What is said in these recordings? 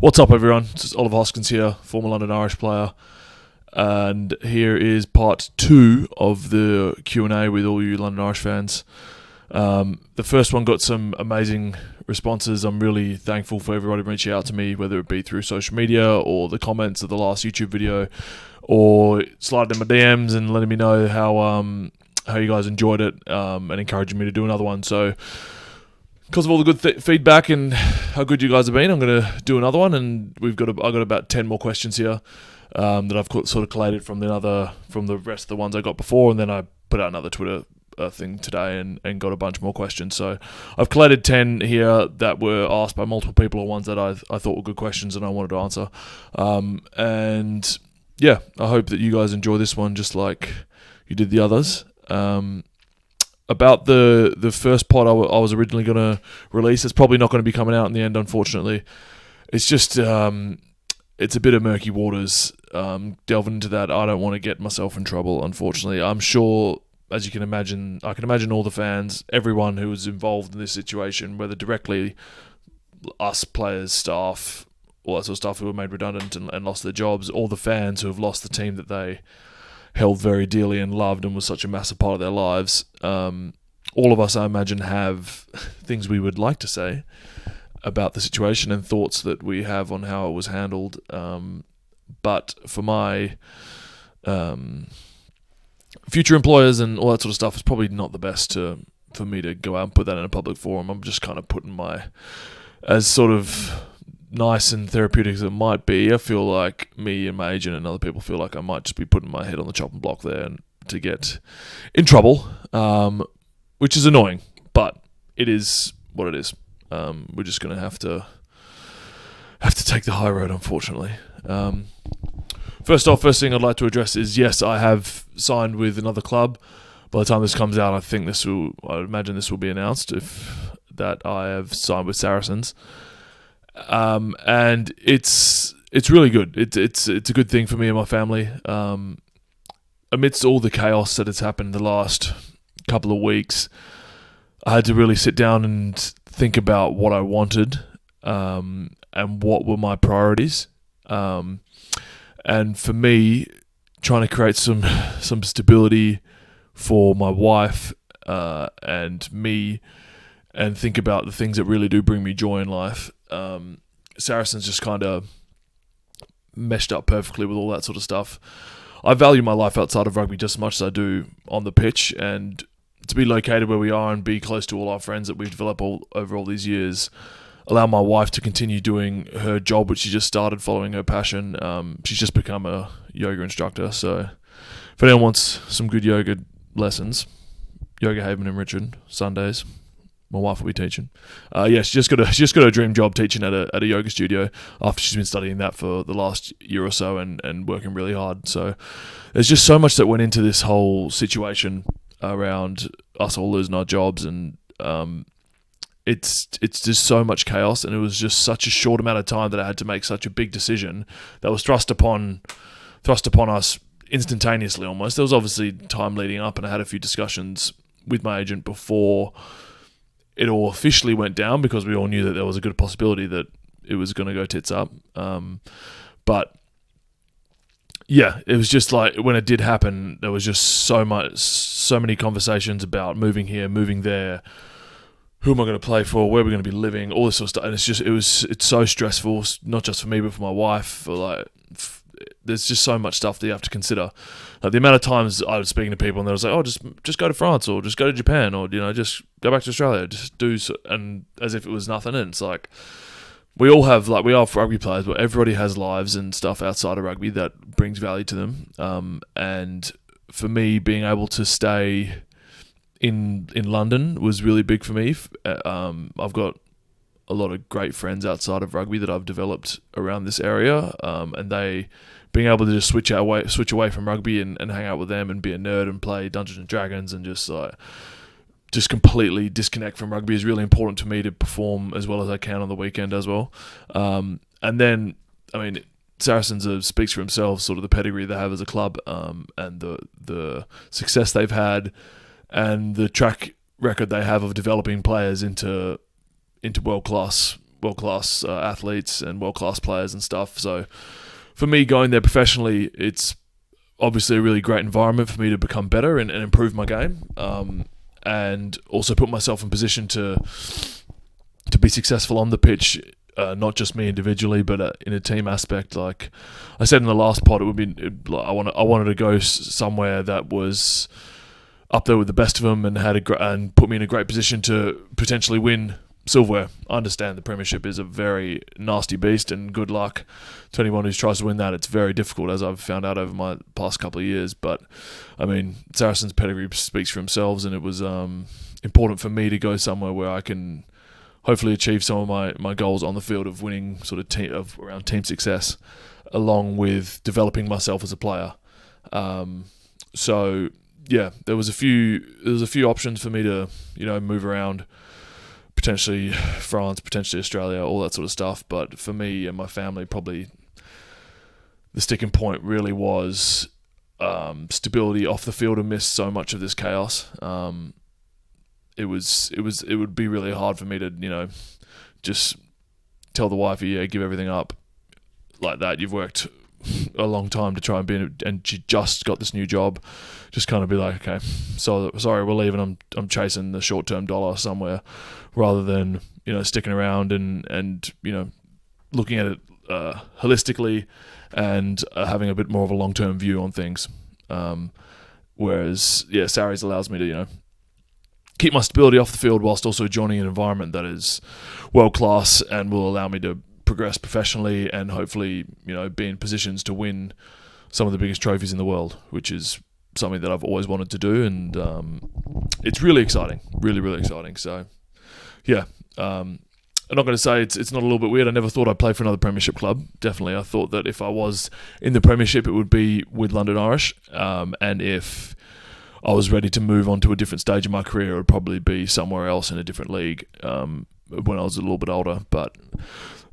What's up, everyone? It's Oliver Hoskins here, former London Irish player, and here is part 2 of the Q&A with all you London Irish fans. The first one got some amazing responses. I'm really thankful for everybody reaching out to me, whether it be through social media or the comments of the last YouTube video, or sliding in my DMs and letting me know how you guys enjoyed it and encouraging me to do another one. So, because of all the good feedback and how good you guys have been, I'm going to do another one, and I've got about 10 more questions here that I've sort of collated from the rest of the ones I got before, and then I put out another Twitter thing today and got a bunch more questions. So I've collated 10 here that were asked by multiple people, or ones that I thought were good questions and I wanted to answer. And yeah, I hope that you guys enjoy this one just like you did the others. About the first pod I was originally going to release, it's probably not going to be coming out in the end, unfortunately. It's just, it's a bit of murky waters. Delving into that, I don't want to get myself in trouble, unfortunately. I'm sure, as you can imagine, I can imagine all the fans, everyone who was involved in this situation, whether directly us, players, staff, all that sort of stuff who were made redundant and lost their jobs, all the fans who have lost the team that they held very dearly and loved and was such a massive part of their lives. All of us, I imagine, have things we would like to say about the situation and thoughts that we have on how it was handled. But for my future employers and all that sort of stuff, it's probably not the best for me to go out and put that in a public forum. I'm just kind of putting as sort of nice and therapeutic as it might be, I feel like me and my agent and other people feel like I might just be putting my head on the chopping block there and to get in trouble, which is annoying, but it is what it is. We're just going to have to take the high road, unfortunately. First thing I'd like to address is, yes, I have signed with another club. By the time this comes out, I imagine this will be announced that I have signed with Saracens. And it's really good. It's a good thing for me and my family. Amidst all the chaos that has happened the last couple of weeks, I had to really sit down and think about what I wanted, and what were my priorities. And for me, trying to create some stability for my wife and me, and think about the things that really do bring me joy in life. Saracens just kind of meshed up perfectly with all that sort of stuff. I value my life outside of rugby just as much as I do on the pitch, and to be located where we are and be close to all our friends that we've developed over all these years, allow my wife to continue doing her job, which she just started following her passion. She's just become a yoga instructor, so if anyone wants some good yoga lessons, Yoga Haven in Richmond, Sundays. My wife will be teaching. She's just got a dream job teaching at a yoga studio after she's been studying that for the last year or so and working really hard. So there's just so much that went into this whole situation around us all losing our jobs, and it's just so much chaos, and it was just such a short amount of time that I had to make such a big decision that was thrust upon us instantaneously almost. There was obviously time leading up, and I had a few discussions with my agent before it all officially went down, because we all knew that there was a good possibility that it was going to go tits up. But yeah, it was just like when it did happen, there was just so many conversations about moving here, moving there, who am I going to play for, where we're going to be living, all this sort of stuff. And it's so stressful, not just for me, but for my wife. There's just so much stuff that you have to consider. Like the amount of times I was speaking to people and they was like, "Oh, just go to France, or just go to Japan, or just go back to Australia, just do so," and as if it was nothing. And it's like we all have we are rugby players, but everybody has lives and stuff outside of rugby that brings value to them. And for me, being able to stay in London was really big for me. I've got a lot of great friends outside of rugby that I've developed around this area, and they being able to just switch away from rugby and hang out with them and be a nerd and play Dungeons and Dragons and just completely disconnect from rugby is really important to me to perform as well as I can on the weekend as well. And then, I mean, Saracens speaks for themselves, sort of the pedigree they have as a club, and the success they've had, and the track record they have of developing players into world class world-class athletes and world-class players and stuff. So for me, going there professionally, it's obviously a really great environment for me to become better and improve my game, and also put myself in position to be successful on the pitch, not just me individually, but in a team aspect. Like I said in the last pod, I wanted to go somewhere that was up there with the best of them and put me in a great position to potentially win silverware. I understand the Premiership is a very nasty beast, and good luck to anyone who tries to win that. It's very difficult, as I've found out over my past couple of years. But I mean, Saracens' pedigree speaks for themselves, and it was important for me to go somewhere where I can hopefully achieve some of my goals on the field of winning sort of around team success, along with developing myself as a player. So yeah, there was a few options for me to move around. Potentially France, potentially Australia, all that sort of stuff. But for me and my family, probably the sticking point really was stability off the field amidst so much of this chaos. It would be really hard for me to just tell the wife, give everything up like that. You've worked a long time to try and and you just got this new job. Just kind of be like, okay, so sorry, we're leaving. I'm chasing the short-term dollar somewhere, rather than sticking around and looking at it holistically and having a bit more of a long-term view on things. Whereas Sarries allows me to keep my stability off the field whilst also joining an environment that is world-class and will allow me to progress professionally and hopefully be in positions to win some of the biggest trophies in the world, which is something that I've always wanted to do, and it's really exciting, really, really exciting. So yeah, I'm not going to say it's not a little bit weird. I never thought I'd play for another Premiership club. Definitely, I thought that if I was in the Premiership, it would be with London Irish, and if I was ready to move on to a different stage of my career, it would probably be somewhere else in a different league when I was a little bit older. But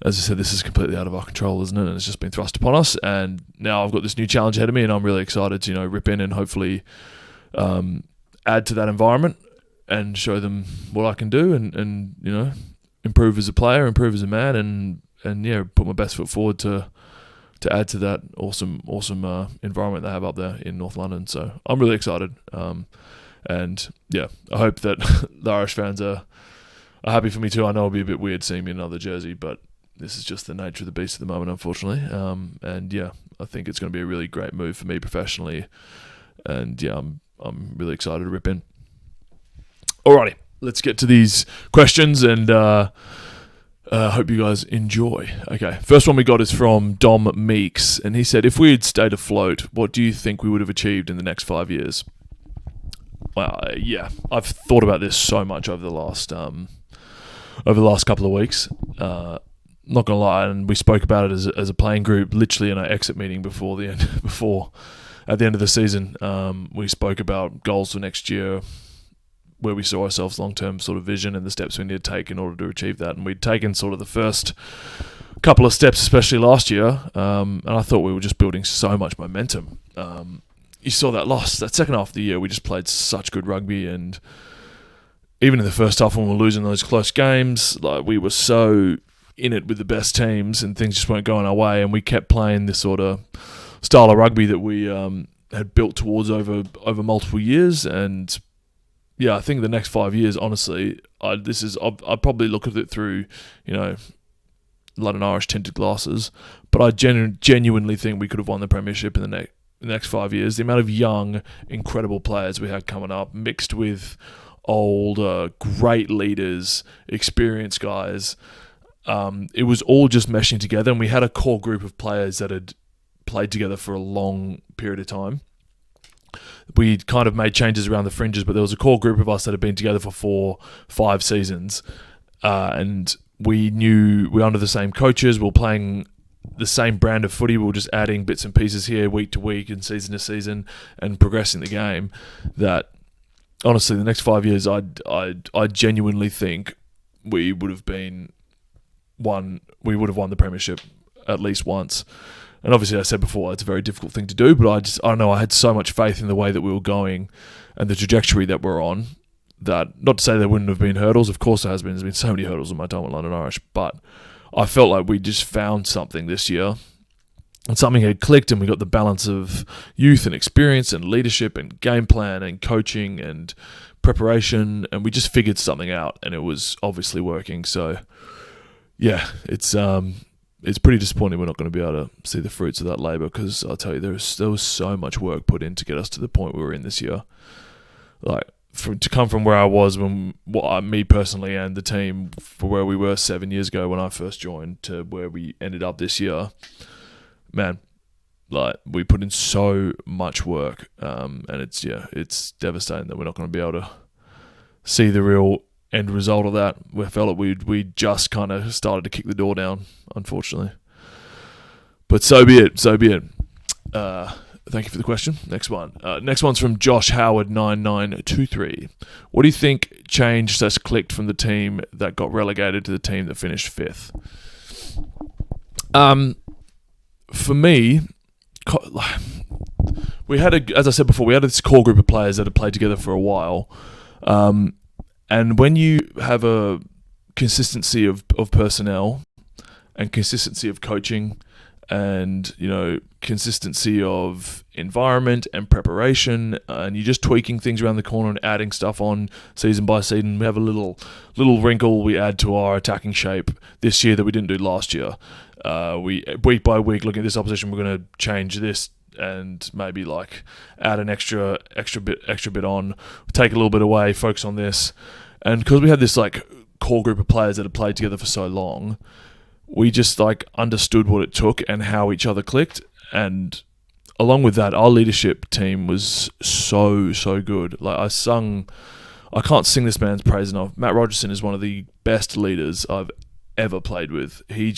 as I said, this is completely out of our control, isn't it? And it's just been thrust upon us. And now I've got this new challenge ahead of me, and I'm really excited to rip in and hopefully add to that environment and show them what I can do, and improve as a player, improve as a man, and put my best foot forward to add to that awesome environment they have up there in North London. So I'm really excited, and yeah, I hope that the Irish fans are happy for me too. I know it'll be a bit weird seeing me in another jersey, but this is just the nature of the beast at the moment, unfortunately. And yeah, I think it's going to be a really great move for me professionally, and yeah, I'm really excited to rip in. Alrighty, let's get to these questions, and hope you guys enjoy. Okay, first one we got is from Dom Meeks, and he said, if we had stayed afloat, what do you think we would have achieved in the next 5 years? Well, yeah, I've thought about this so much over the last couple of weeks. Not gonna lie, and we spoke about it as a playing group, literally in our exit meeting at the end of the season. We spoke about goals for next year, where we saw ourselves long-term sort of vision and the steps we need to take in order to achieve that. And we'd taken sort of the first couple of steps, especially last year, and I thought we were just building so much momentum. You saw that second half of the year, we just played such good rugby, and even in the first half when we were losing those close games, like we were so in it with the best teams and things just weren't going our way, and we kept playing this sort of style of rugby that we had built towards over multiple years. And yeah, I think the next 5 years, honestly, I'd probably look at it through, London Irish tinted glasses, but I genuinely think we could have won the Premiership in the next 5 years. The amount of young, incredible players we had coming up, mixed with old, great leaders, experienced guys, it was all just meshing together, and we had a core group of players that had played together for a long period of time. We kind of made changes around the fringes, but there was a core group of us that had been together for 4-5 seasons, and we knew we were under the same coaches. We were playing the same brand of footy. We were just adding bits and pieces here week to week and season to season and progressing the game. That honestly, the next 5 years, I genuinely think we would have won the Premiership at least once. And obviously, I said before, it's a very difficult thing to do, but I don't know, I had so much faith in the way that we were going and the trajectory that we're on, that, not to say there wouldn't have been hurdles, of course there has been. There's been so many hurdles in my time at London Irish, but I felt like we just found something this year. And something had clicked, and we got the balance of youth and experience and leadership and game plan and coaching and preparation, and we just figured something out, and it was obviously working. So, yeah, it's pretty disappointing we're not going to be able to see the fruits of that labour, because I'll tell you, there was so much work put in to get us to the point we were in this year. Like, to come from where I was me personally and the team, for where we were 7 years ago when I first joined, to where we ended up this year. Man, like, we put in so much work, and it's devastating that we're not going to be able to see the real end result of that. We felt like we just kind of started to kick the door down, unfortunately. But so be it. Thank you for the question. Next one. Next one's from Josh Howard 9923. What do you think changed / clicked from the team that got relegated to the team that finished 5th? For me, we had as I said before, we had this core group of players that had played together for a while. And when you have a consistency of personnel and consistency of coaching and, consistency of environment and preparation, and you're just tweaking things around the corner and adding stuff on season by season. We have a little wrinkle we add to our attacking shape this year that we didn't do last year. We week by week looking at this opposition, we're going to change this and maybe like add an extra bit on, take a little bit away, focus on this. And because we had this like core group of players that had played together for so long, we just like understood what it took and how each other clicked. And along with that, our leadership team was so good. Like, I can't sing this man's praise enough. Matt Rogerson is one of the best leaders I've ever played with. When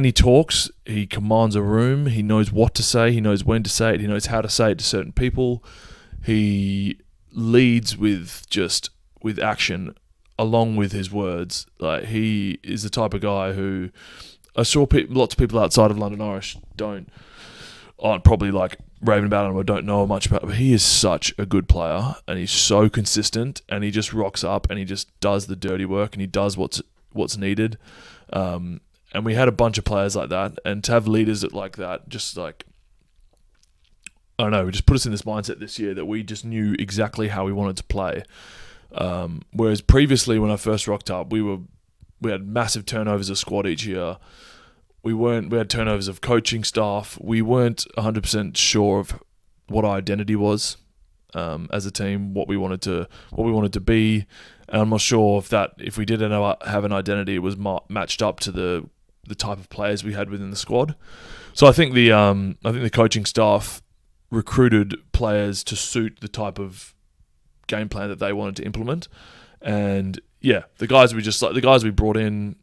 he talks, he commands a room. He knows what to say. He knows when to say it. He knows how to say it to certain people. He leads with action along with his words. Like, he is the type of guy who I saw lots of people outside of London Irish aren't probably like raving about him or don't know much about him, but he is such a good player, and he's so consistent, and he just rocks up and he just does the dirty work, and he does what's needed. And we had a bunch of players like that, and to have leaders like that, just like, I don't know, we just put us in this mindset this year that we just knew exactly how we wanted to play. Whereas previously, when I first rocked up, we had massive turnovers of squad each year. We had turnovers of coaching staff. We weren't 100% sure of what our identity was as a team, what we wanted to be. And I'm not sure if we did have an identity, it was matched up to the type of players we had within the squad. So I think the coaching staff recruited players to suit the type of game plan that they wanted to implement. And yeah, the guys we brought in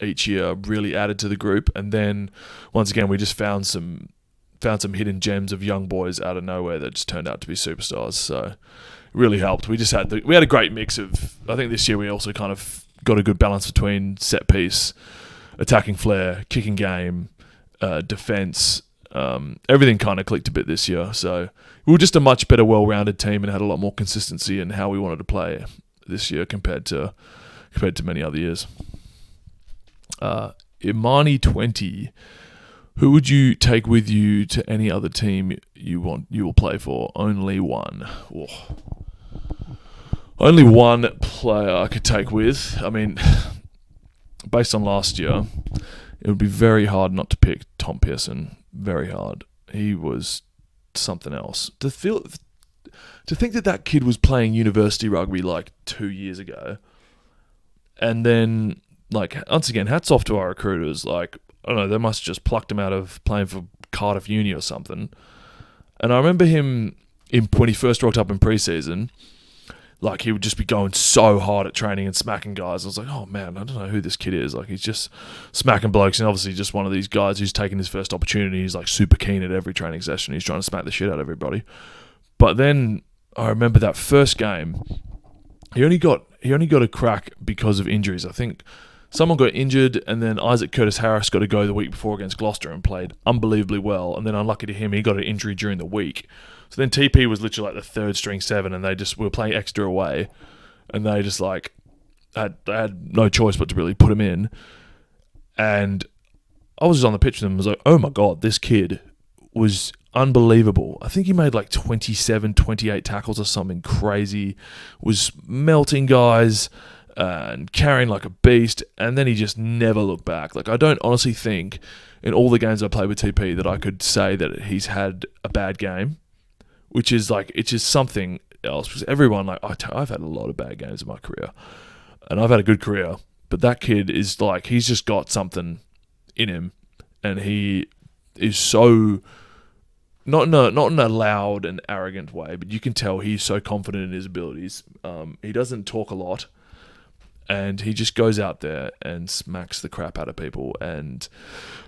each year really added to the group. And then once again, we just found some hidden gems of young boys out of nowhere that just turned out to be superstars. So it really helped. We had a great mix of, I think this year we also kind of got a good balance between set piece, attacking flair, kicking game, defense. Everything kind of clicked a bit this year. So we were just a much better, well-rounded team and had a lot more consistency in how we wanted to play this year compared to many other years. Imani20, who would you take with you to any other team you will play for? Only one. Oh. Only one player I could take with. I mean, based on last year, it would be very hard not to pick Tom Pearson. Very hard. He was something else. To think that kid was playing university rugby like 2 years ago, and then, like, once again, hats off to our recruiters. Like, I don't know, they must have just plucked him out of playing for Cardiff Uni or something. And I remember him when he first rocked up in pre-season, like, he would just be going so hard at training and smacking guys. I was like, oh man, I don't know who this kid is. Like, he's just smacking blokes, and obviously just one of these guys who's taking his first opportunity. He's like super keen at every training session. He's trying to smack the shit out of everybody. But then I remember that first game, he only got a crack because of injuries. I think someone got injured, and then Isaac Curtis-Harris got to go the week before against Gloucester and played unbelievably well. And then, unlucky to him, he got an injury during the week. So then TP was literally like the third string 7, and they just were playing extra away, and they just like they had no choice but to really put him in. And I was just on the pitch with him and was like, oh my God, this kid was unbelievable. I think he made like 27, 28 tackles or something crazy, was melting guys and carrying like a beast, and then he just never looked back. Like, I don't honestly think in all the games I played with TP that I could say that he's had a bad game, which is like, it's just something else. Because everyone, like, I've had a lot of bad games in my career, and I've had a good career, but that kid is like, he's just got something in him, and he is so, not in a loud and arrogant way, but you can tell he's so confident in his abilities. He doesn't talk a lot, and he just goes out there and smacks the crap out of people. And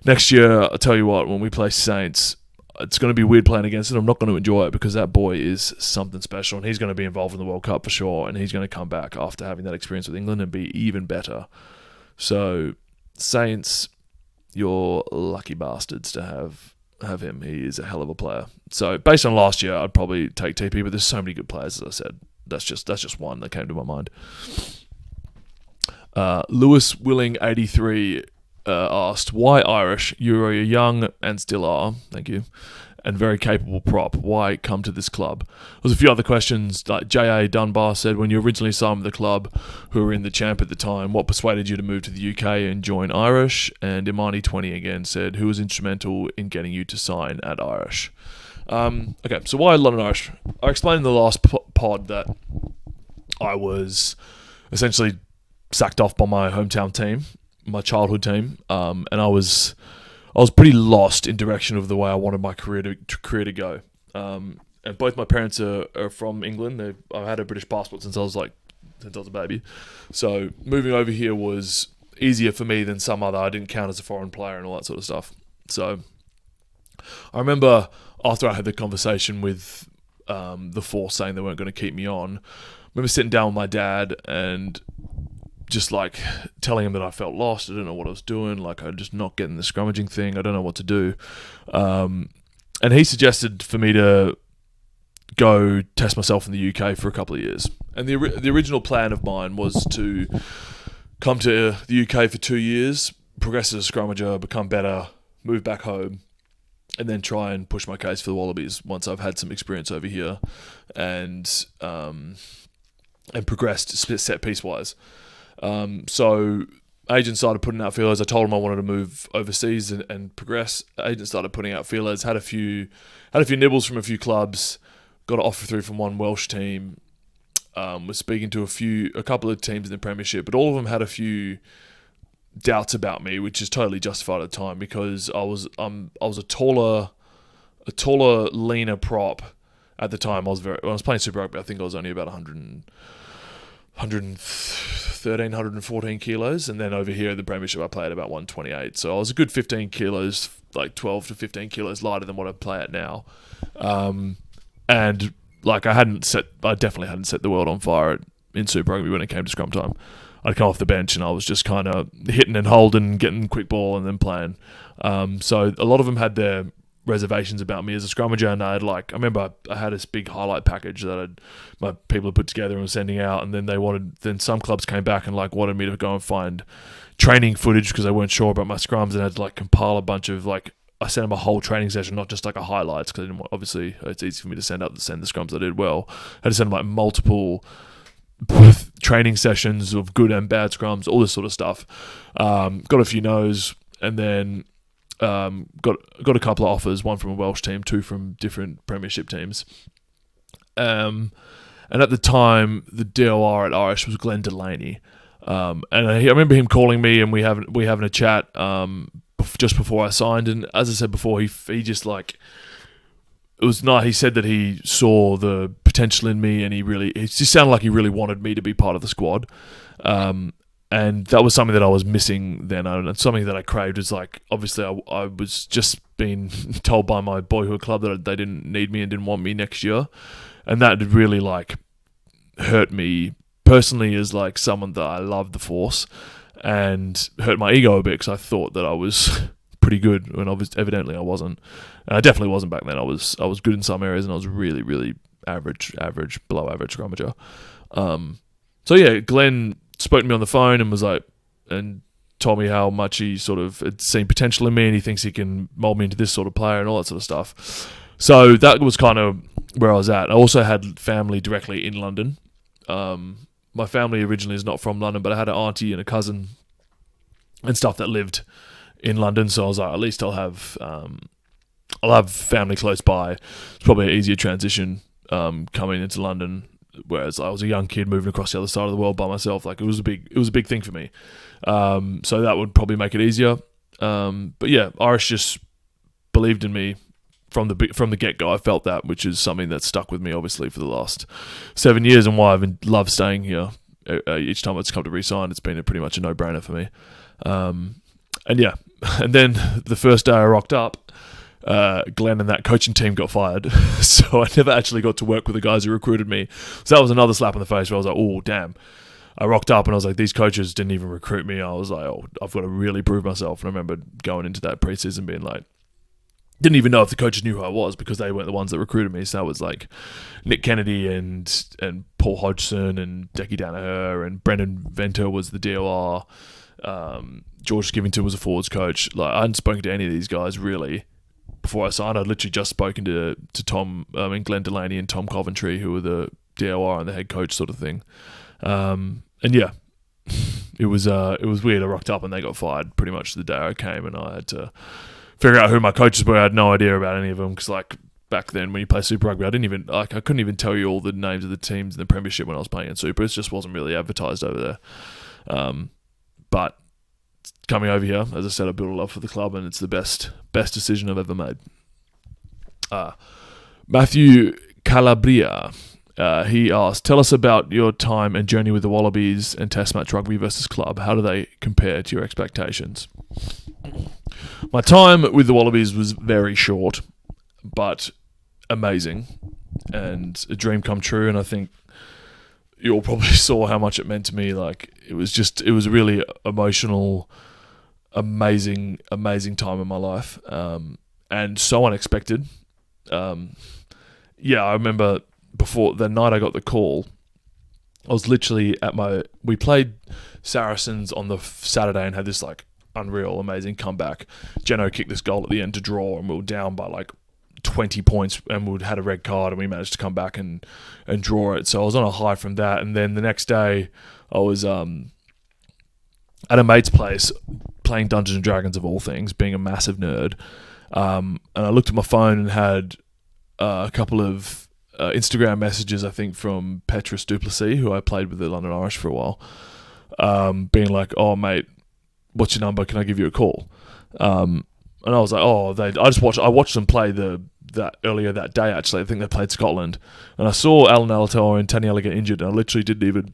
next year, I'll tell you what, when we play Saints, it's going to be weird playing against it. I'm not going to enjoy it, because that boy is something special, and he's going to be involved in the World Cup for sure, and he's going to come back after having that experience with England and be even better. So, Saints, you're lucky bastards to have him. He is a hell of a player. So, based on last year, I'd probably take TP, but there's so many good players, as I said. That's just one that came to my mind. Lewis Willing 83 asked, why Irish? You are young and still are, thank you, and very capable prop. Why come to this club? There's a few other questions. Like J.A. Dunbar said, when you originally signed with the club, who were in the champ at the time, what persuaded you to move to the UK and join Irish? And Imani20 again said, who was instrumental in getting you to sign at Irish? Okay, so why London Irish? I explained in the last pod that I was essentially sacked off by my hometown team, my childhood team, and I was pretty lost in direction of the way I wanted my career to go. And both my parents are from England. I've had a British passport since I was a baby. So moving over here was easier for me than some other. I didn't count as a foreign player and all that sort of stuff. So I remember after I had the conversation with the Force saying they weren't going to keep me on, I remember sitting down with my dad and just like telling him that I felt lost. I don't know what I was doing. Like, I'm just not getting the scrummaging thing. I don't know what to do. And he suggested for me to go test myself in the UK for a couple of years. And the original plan of mine was to come to the UK for 2 years, progress as a scrummager, become better, move back home, and then try and push my case for the Wallabies once I've had some experience over here and progressed set piece wise. So agents started putting out feelers. I told them I wanted to move overseas and progress. Agents started putting out feelers. Had a few nibbles from a few clubs. Got an offer through from one Welsh team. Was speaking to a couple of teams in the Premiership, but all of them had a few doubts about me, which is totally justified at the time, because I was a taller, leaner prop at the time. When I was playing Super Rugby, I think I was only about 113, 114 kilos, and then over here at the Premiership I played about 128, so I was a good 15 kilos, like 12 to 15 kilos lighter than what I play at now. And like I definitely hadn't set the world on fire in Super Rugby when it came to scrum time. I'd come off the bench and I was just kind of hitting and holding, getting quick ball and then playing. So a lot of them had their reservations about me as a scrummager, and I remember I had this big highlight package that my people had put together and was sending out, and then some clubs came back and like wanted me to go and find training footage because they weren't sure about my scrums, and I had to like compile a bunch of like, I sent them a whole training session, not just like a highlights, because obviously it's easy for me to send the scrums I did well. I had to send them like multiple training sessions of good and bad scrums, all this sort of stuff. Got a few no's, and then got a couple of offers, one from a Welsh team, two from different Premiership teams. And at the time, the DOR at Irish was Glenn Delaney. And I remember him calling me, and we having a chat just before I signed. And as I said before, he just like, it was nice. He said that he saw the potential in me, and it just sounded like he really wanted me to be part of the squad. And that was something that I was missing then, and something that I craved. Was like, obviously I was just being told by my boyhood club that they didn't need me and didn't want me next year, and that really like hurt me personally as like someone that I loved the Force, and hurt my ego a bit because I thought that I was pretty good when evidently I wasn't. And I definitely wasn't back then. I was good in some areas, and I was really, really average, below average scrummager. So yeah, Glenn spoke to me on the phone and was like, and told me how much he sort of had seen potential in me, and he thinks he can mold me into this sort of player and all that sort of stuff. So that was kind of where I was at. I also had family directly in London. My family originally is not from London, but I had an auntie and a cousin and stuff that lived in London. So I was like, at least I'll have family close by. It's probably an easier transition coming into London. Whereas I was a young kid moving across the other side of the world by myself. Like it was a big thing for me. So that would probably make it easier. But yeah, Irish just believed in me from the get-go. I felt that, which is something that's stuck with me obviously for the last 7 years, and why I've loved staying here. Each time it's come to re-sign, it's been pretty much a no-brainer for me. And yeah, and then the first day I rocked up, Glenn and that coaching team got fired. So I never actually got to work with the guys who recruited me. So that was another slap in the face where I was like, oh, damn. I rocked up and I was like, these coaches didn't even recruit me. I was like, oh, I've got to really prove myself. And I remember going into that preseason being like, didn't even know if the coaches knew who I was because they weren't the ones that recruited me. So that was like Nick Kennedy and Paul Hodgson and Decky Danaher, and Brendan Venter was the DOR. George Skivington was a forwards coach. Like I hadn't spoken to any of these guys really before I signed. I'd literally just spoken to Tom, Glenn Delaney and Tom Coventry, who were the DOR and the head coach sort of thing. And yeah, it was weird. I rocked up and they got fired pretty much the day I came, and I had to figure out who my coaches were. I had no idea about any of them because like back then when you play Super Rugby, I couldn't even tell you all the names of the teams in the Premiership when I was playing in Super. It just wasn't really advertised over there. But coming over here, as I said, I built a love for the club, and it's the best decision I've ever made. Matthew Calabria, he asked, tell us about your time and journey with the Wallabies and Test Match Rugby versus club. How do they compare to your expectations? My time with the Wallabies was very short, but amazing, and a dream come true. And I think you all probably saw how much it meant to me. Like it was a really emotional, amazing time in my life, and so unexpected. Yeah, I remember before the night I got the call, I was literally we played Saracens on the Saturday and had this like unreal, amazing comeback. Geno kicked this goal at the end to draw, and we were down by like 20 points, and we had a red card, and we managed to come back and draw it. So I was on a high from that, and then the next day I was at a mate's place playing Dungeons and Dragons of all things, being a massive nerd. And I looked at my phone and had a couple of Instagram messages, I think, from Petrus Duplessis, who I played with the London Irish for a while, being like, "Oh mate, what's your number? Can I give you a call?" And I was like, "Oh, I watched them play that earlier that day. Actually, I think they played Scotland, and I saw Alan Alatoa and Taniela get injured, and I literally didn't even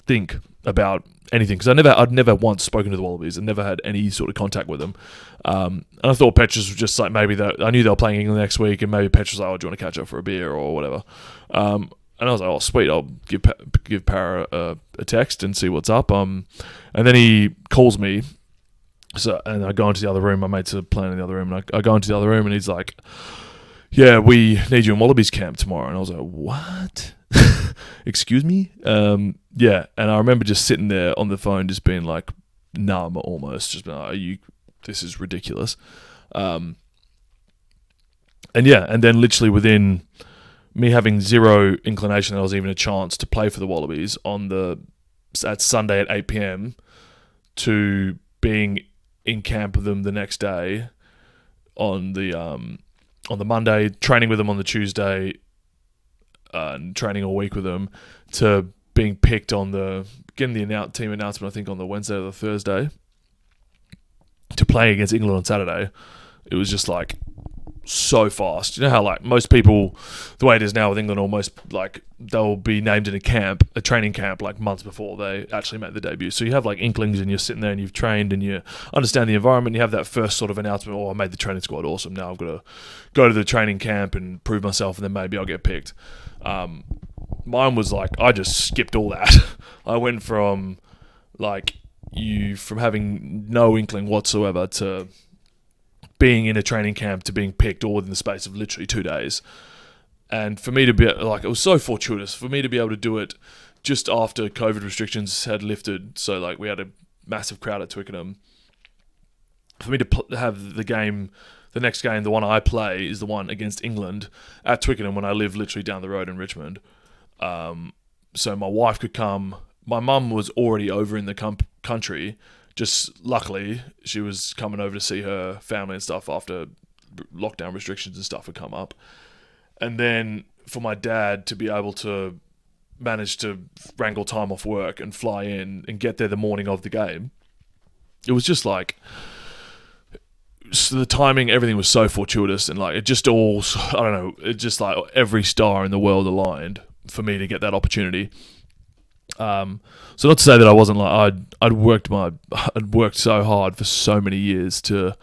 think about anything because I'd never once spoken to the Wallabies and never had any sort of contact with them. And I thought Petrus was just like maybe that I knew they were playing England next week, and maybe Petrus was like, "Oh, do you want to catch up for a beer or whatever?" And I was like, "Oh, sweet, I'll give Para a text and see what's up." And then he calls me. So, and I go into the other room. My mates are playing in the other room, and I go into the other room, and he's like, "Yeah, we need you in Wallabies camp tomorrow." And I was like, "What? Excuse me?" Yeah, and I remember just sitting there on the phone, just being like numb almost, just being like, this is ridiculous. And yeah, and then literally within me having zero inclination that there was even a chance to play for the Wallabies at Sunday at 8 p.m. to being in camp with them the next day on the Monday, training with them on the Tuesday, and training all week with them, to being picked on getting the team announcement, I think, on the Wednesday or the Thursday, to play against England on Saturday. It was just like so fast. You know how like most people, the way it is now with England, almost like they'll be named in a training camp like months before they actually make the debut. So you have like inklings, and you're sitting there and you've trained and you understand the environment. You have that first sort of announcement, "Oh, I made the training squad, awesome. Now I've got to go to the training camp and prove myself, and then maybe I'll get picked." Mine was like, I just skipped all that. I went from like, you from having no inkling whatsoever to being in a training camp to being picked all within the space of literally 2 days. And for me to be like, it was so fortuitous for me to be able to do it just after COVID restrictions had lifted. So like we had a massive crowd at Twickenham. For me to have the game, the next game, the one I play is the one against England at Twickenham when I live literally down the road in Richmond. So my wife could come. My mum was already over in the country. Just luckily, she was coming over to see her family and stuff after lockdown restrictions and stuff had come up. And then for my dad to be able to manage to wrangle time off work and fly in and get there the morning of the game, it was just like, so the timing, everything was so fortuitous, and like it just all, I don't know, it just like every star in the world aligned for me to get that opportunity. So not to say that I wasn't like, I'd worked so hard for so many years to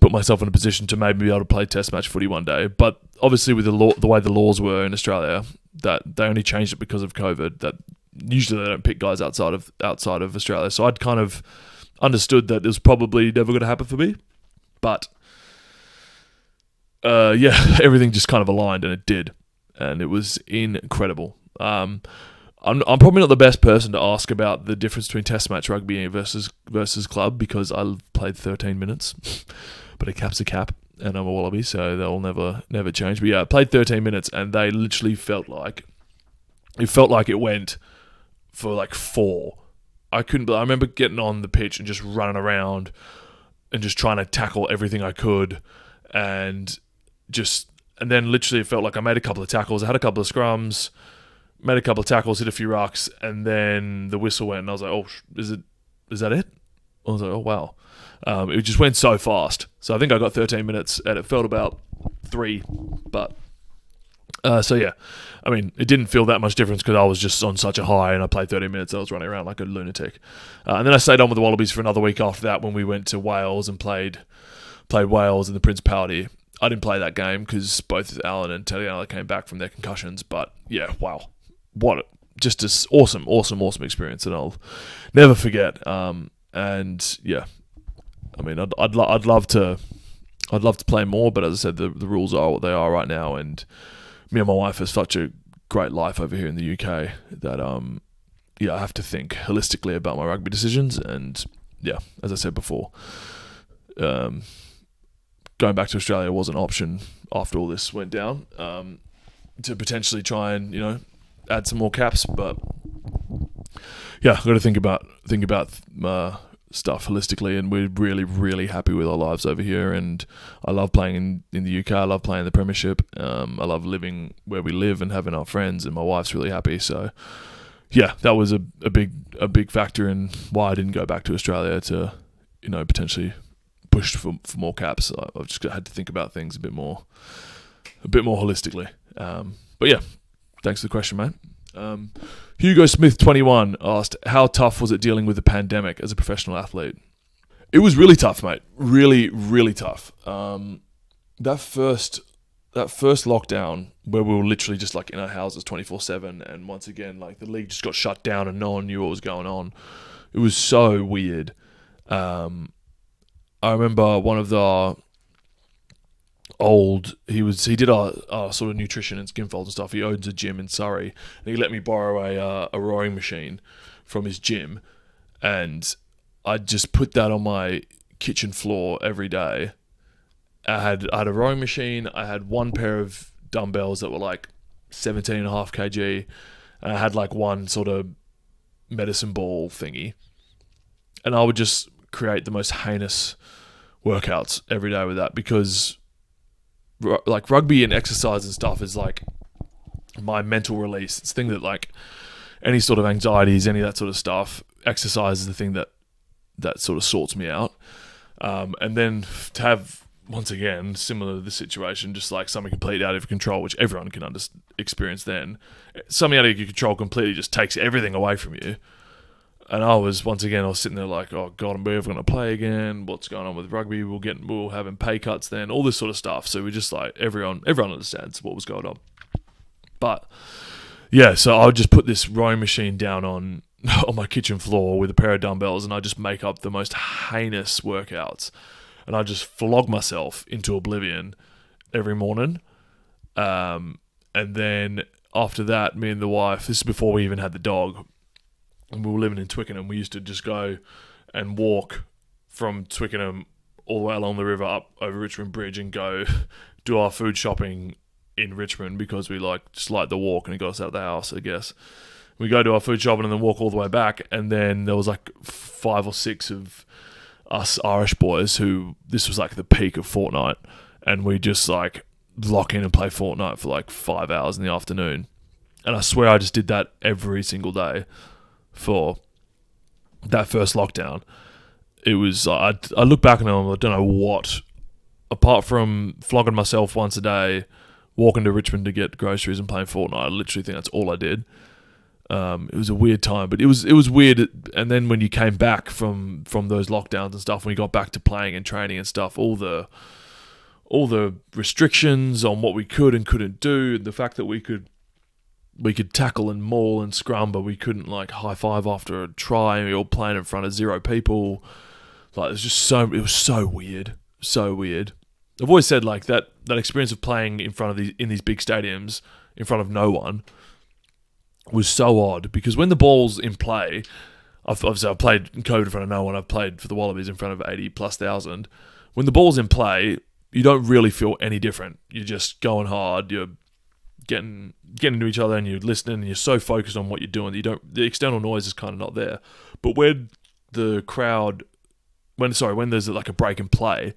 put myself in a position to maybe be able to play test match footy one day. But obviously with the way the laws were in Australia, that they only changed it because of COVID, that usually they don't pick guys outside of Australia. So I'd kind of understood that it was probably never going to happen for me. But everything just kind of aligned, and it did. And it was incredible. I'm probably not the best person to ask about the difference between test match rugby versus club, because I played 13 minutes, but a cap's a cap, and I'm a Wallaby, so they'll never change. But yeah, I played 13 minutes, and they literally felt like it went for like 4. I remember getting on the pitch and just running around and just trying to tackle everything I could, and then literally it felt like I made a couple of tackles. I had a couple of scrums, made a couple of tackles, hit a few rucks, and then the whistle went, and I was like, "Oh, is that it?" I was like, "Oh wow!" It just went so fast. So I think I got 13 minutes, and it felt about 3. But so yeah, I mean, it didn't feel that much difference because I was just on such a high, and I played 30 minutes. I was running around like a lunatic, and then I stayed on with the Wallabies for another week after that when we went to Wales and played Wales in the Principality. I didn't play that game because both Alan and Teliana came back from their concussions. But yeah, wow. What just an awesome experience that I'll never forget. And yeah, I mean, I'd love to play more, but as I said, the rules are what they are right now, and me and my wife have such a great life over here in the UK that I have to think holistically about my rugby decisions. And yeah, as I said before, going back to Australia was an option after all this went down, to potentially try and add some more caps. But yeah, I've got to think about stuff holistically, and we're really, really happy with our lives over here, and I love playing in the UK. I love playing the Premiership. I love living where we live and having our friends, and my wife's really happy. So yeah, that was a big factor in why I didn't go back to Australia to potentially push for more caps. I've just had to think about things a bit more holistically. But yeah, thanks for the question, mate. Hugo Smith 21 asked, how tough was it dealing with the pandemic as a professional athlete? It was really tough, mate. Really, really tough. That first lockdown where we were literally just like in our houses 24/7, and once again, like the league just got shut down and no one knew what was going on. It was so weird. I remember one of the he did our sort of nutrition and skin folds and stuff. He owns a gym in Surrey, and he let me borrow a rowing machine from his gym, and I just put that on my kitchen floor every day. I had a rowing machine. I had one pair of dumbbells that were like 17.5 kg, and I had like one sort of medicine ball thingy, and I would just create the most heinous workouts every day with that, because like rugby and exercise and stuff is like my mental release. It's the thing that, like, any sort of anxieties, any of that sort of stuff, exercise is the thing that sort of sorts me out. And then to have, once again, similar to this situation, just like something completely out of control, which everyone can experience then. Something out of your control completely just takes everything away from you. And I was sitting there like, oh God, am I ever going to play again? What's going on with rugby? We'll having pay cuts then, all this sort of stuff. So we're just like, everyone understands what was going on. But yeah, so I would just put this rowing machine down on on my kitchen floor with a pair of dumbbells, and I just make up the most heinous workouts, and I just flog myself into oblivion every morning. And then after that, me and the wife, this is before we even had the dog, and we were living in Twickenham, we used to just go and walk from Twickenham all the way along the river up over Richmond Bridge and go do our food shopping in Richmond, because we just like the walk, and it got us out of the house, I guess. We go do our food shopping and then walk all the way back, and then there was 5 or 6 of us Irish boys who, this was the peak of Fortnite, and we just lock in and play Fortnite for 5 hours in the afternoon. And I swear I just did that every single day for that first lockdown. It was, I look back and I don't know what, apart from flogging myself once a day, walking to Richmond to get groceries and playing Fortnite, I literally think that's all I did. It was a weird time, but it was weird. And then when you came back from those lockdowns and stuff, when you got back to playing and training and stuff, all the restrictions on what we could and couldn't do, the fact that we could tackle and maul and scrum, but we couldn't high five after a try, and we were all playing in front of 0 people. It was so weird. I've always said that experience of playing in these big stadiums in front of no one was so odd, because when the ball's in play, I've played in COVID in front of no one. I've played for the Wallabies in front of 80,000+. When the ball's in play, you don't really feel any different. You're just going hard. You're getting into each other, and you're listening, and you're so focused on what you're doing. The external noise is kind of not there. But when the crowd, when there's a break in play,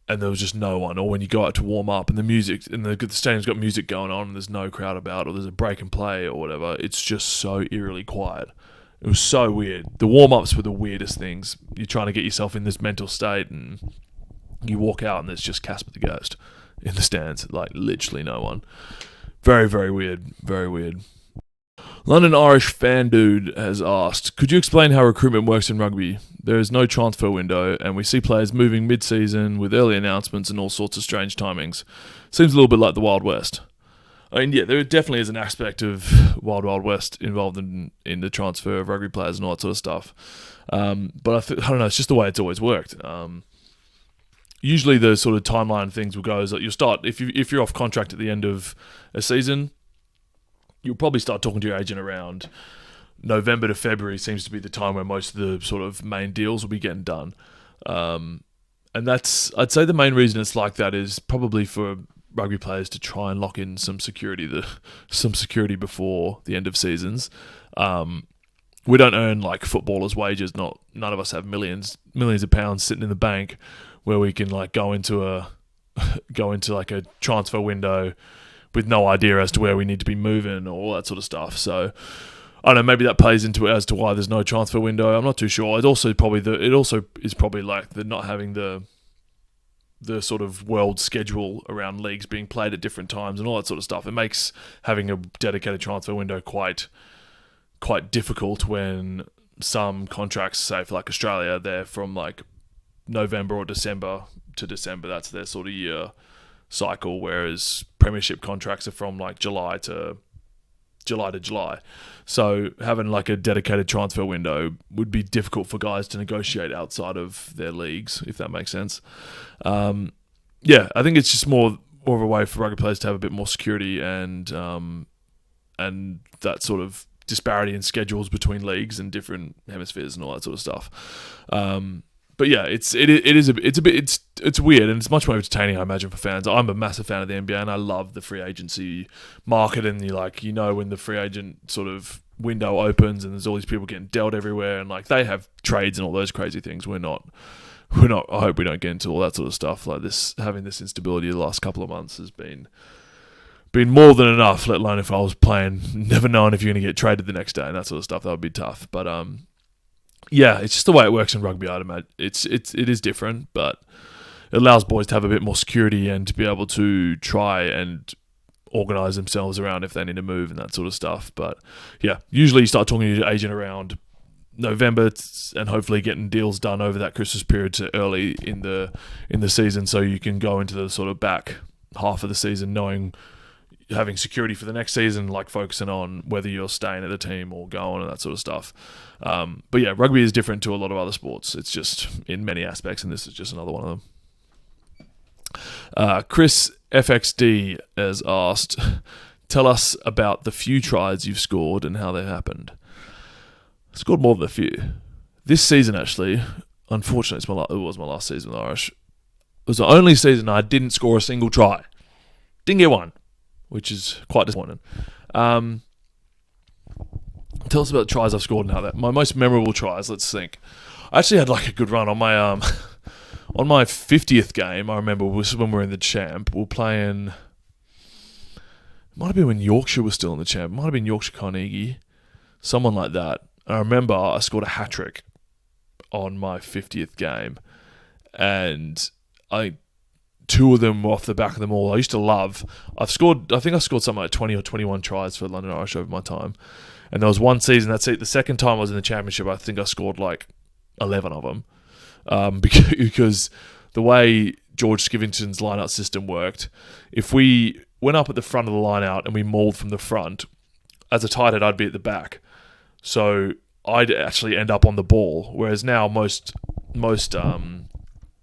and there was just no one, or when you go out to warm up and the music, and the stadium's got music going on and there's no crowd about, or there's a break in play or whatever, it's just so eerily quiet. It was so weird. The warm-ups were the weirdest things. You're trying to get yourself in this mental state, and you walk out and there's just Casper the Ghost in the stands, literally no one. Very, very weird. Very weird. London Irish fan dude has asked, could you explain how recruitment works in rugby? There is no transfer window, and we see players moving mid-season with early announcements and all sorts of strange timings. Seems a little bit like the Wild West. I mean, yeah, there definitely is an aspect of Wild West involved in the transfer of rugby players and all that sort of stuff. But I don't know, it's just the way it's always worked. Usually the sort of timeline things will go is that you'll start, if you're off contract at the end of a season, you'll probably start talking to your agent around November to February. Seems to be the time where most of the sort of main deals will be getting done. And that's, I'd say the main reason it's like that is probably for rugby players to try and lock in some security before the end of seasons. We don't earn footballers' wages. None of us have millions of pounds sitting in the bank where we can go into a transfer window with no idea as to where we need to be moving or all that sort of stuff. So I don't know, maybe that plays into it as to why there's no transfer window. I'm not too sure. It also is probably the not having the sort of world schedule around leagues being played at different times and all that sort of stuff. It makes having a dedicated transfer window quite difficult when some contracts, say for Australia, they're from November or December to December. That's their sort of year cycle, whereas premiership contracts are from July to July. So having a dedicated transfer window would be difficult for guys to negotiate outside of their leagues, if that makes sense. I think it's just more of a way for rugby players to have a bit more security and that sort of disparity in schedules between leagues and different hemispheres and all that sort of stuff. But yeah, it's weird, and it's much more entertaining, I imagine, for fans. I'm a massive fan of the NBA, and I love the free agency market, and when the free agent sort of window opens, and there's all these people getting dealt everywhere, and they have trades and all those crazy things. We're not. I hope we don't get into all that sort of stuff. Having this instability the last couple of months has been more than enough. Let alone if I was playing, never knowing if you're going to get traded the next day and that sort of stuff. That would be tough, but yeah, it's just the way it works in rugby, I'd imagine. It is different, but it allows boys to have a bit more security and to be able to try and organise themselves around if they need to move and that sort of stuff. But yeah, usually you start talking to your agent around November and hopefully getting deals done over that Christmas period to early in the season, so you can go into the sort of back half of the season knowing having security for the next season, like focusing on whether you're staying at the team or going and that sort of stuff. But yeah, rugby is different to a lot of other sports. It's just in many aspects, and this is just another one of them. Chris FXD has asked, tell us about the few tries you've scored and how they happened. I scored more than a few. This season, actually, unfortunately, it was my last season with the Irish. It was the only season I didn't score a single try. Didn't get one, which is quite disappointing. Tell us about the tries I've scored and how that. My most memorable tries, let's think. I actually had like a good run on my on my 50th game. I remember was when we were in the champ. We were playing. It might have been when Yorkshire was still in the champ. It might have been Yorkshire Carnegie, someone like that. I remember I scored a hat trick on my 50th game, and two of them were off the back of them all. I used to love. I think I scored something like 20 or 21 tries for London Irish over my time, and there was one season. That's it. The second time I was in the championship, I think I scored like 11 of them, because the way George Skivington's line-out system worked, if we went up at the front of the line-out and we mauled from the front, as a tight head, I'd be at the back. So I'd actually end up on the ball, whereas now most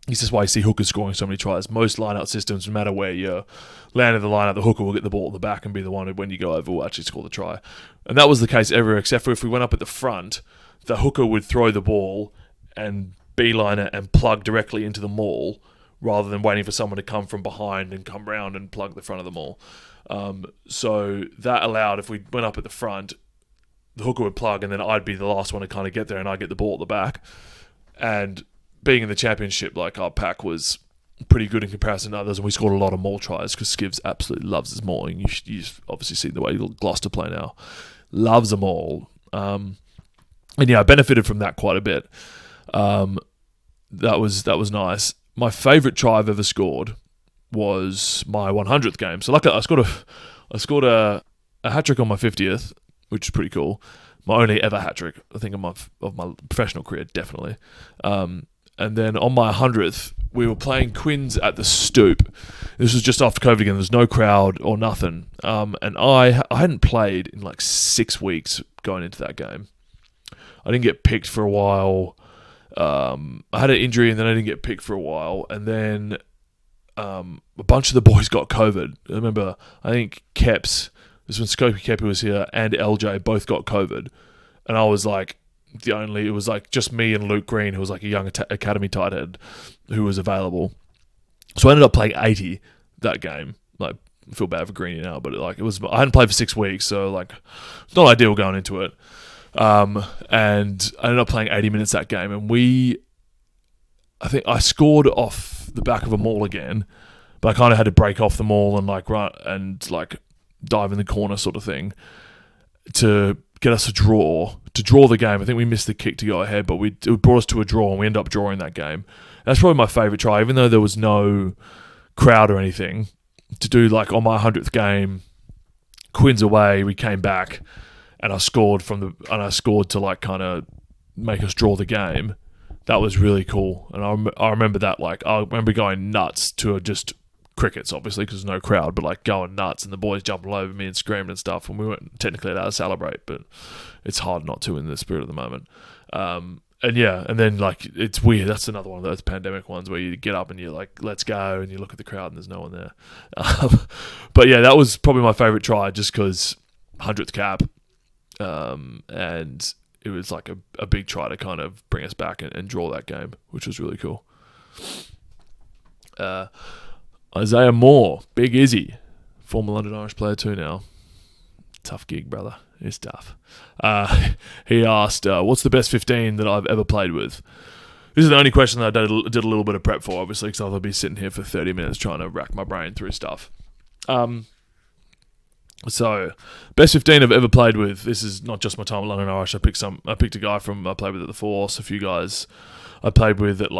this is why you see hookers scoring so many tries. Most line-out systems, no matter where you land in the line-out, the hooker will get the ball at the back and be the one who, when you go over, will actually score the try. And that was the case everywhere, except for if we went up at the front, the hooker would throw the ball and beeline it and plug directly into the maul, rather than waiting for someone to come from behind and come round and plug the front of the maul. So that allowed, if we went up at the front, the hooker would plug, and then I'd be the last one to kind of get there, and I'd get the ball at the back. And being in the championship, like, our pack was pretty good in comparison to others, and we scored a lot of maul tries because Skivs absolutely loves his mauling. You've obviously seen the way Gloucester play now. Loves a maul. And yeah, I benefited from that quite a bit. That was nice. My favourite try I've ever scored was my 100th game. So like I scored a hat-trick on my 50th, which is pretty cool. My only ever hat-trick, I think, of my professional career, definitely. And then on my 100th, we were playing Quins at the Stoop. This was just after COVID again. There's no crowd or nothing. And I hadn't played in like 6 weeks going into that game. I didn't get picked for a while. I had an injury, and then I didn't get picked for a while. And then a bunch of the boys got COVID. I remember, I think Keps... This was when Scopey Kepi was here, and LJ both got COVID. And I was like, it was like just me and Luke Green, who was like a young academy tight head, who was available. So I ended up playing 80 that game. Like, I feel bad for Greeny now, but I hadn't played for 6 weeks, so like, it's not ideal going into it. And I ended up playing 80 minutes that game, and I think I scored off the back of a maul again, but I kind of had to break off the maul and like run and like dive in the corner sort of thing to get us to draw the game. I think we missed the kick to go ahead, but it brought us to a draw, and we ended up drawing that game. That's probably my favourite try, even though there was no crowd or anything. To do like on my 100th game, Quins away, we came back, and I scored to like kind of make us draw the game. That was really cool, and I remember that. Like, I remember going nuts to just crickets, obviously, because there's no crowd, but like going nuts, and the boys jumping all over me and screaming and stuff, and we weren't technically allowed to celebrate, but it's hard not to in the spirit of the moment. And yeah, and then like, it's weird, that's another one of those pandemic ones where you get up and you're like, let's go, and you look at the crowd and there's no one there. But yeah, that was probably my favourite try, just because 100th cap, and it was like a big try to kind of bring us back and draw that game, which was really cool. Isaiah Moore, Big Izzy, former London Irish player too now. Tough gig, brother. It's tough. He asked, what's the best 15 that I've ever played with? This is the only question that I did a little bit of prep for, obviously, because I'll be sitting here for 30 minutes trying to rack my brain through stuff. So, best 15 I've ever played with. This is not just my time at London Irish. I picked a guy I played with at the Force, a few guys I played with at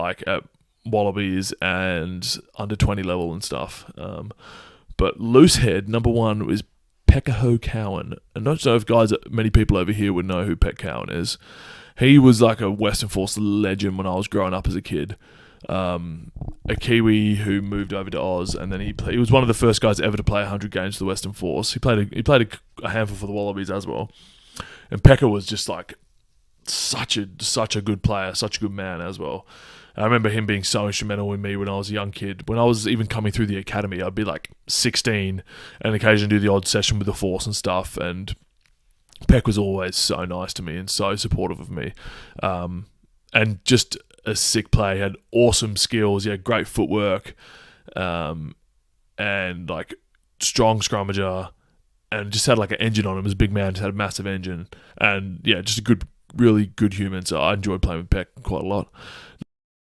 Wallabies and under 20 level and stuff. But loose head, number one, was Pekaho Cowan. And I don't know if many people over here would know who Pek Cowan is. He was like a Western Force legend when I was growing up as a kid. a Kiwi who moved over to Oz, and then he was one of the first guys ever to play 100 games for the Western Force. He played a handful for the Wallabies as well. And Pekka was just like such a good player, such a good man as well. I remember him being so instrumental in me when I was a young kid. When I was even coming through the academy, I'd be like 16 and occasionally do the odd session with the Force and stuff. And Peck was always so nice to me and so supportive of me. And just a sick player. He had awesome skills. He had great footwork. And like strong scrummager. And just had like an engine on him. As a big man, just had a massive engine. And yeah, just a really good human. So I enjoyed playing with Peck quite a lot.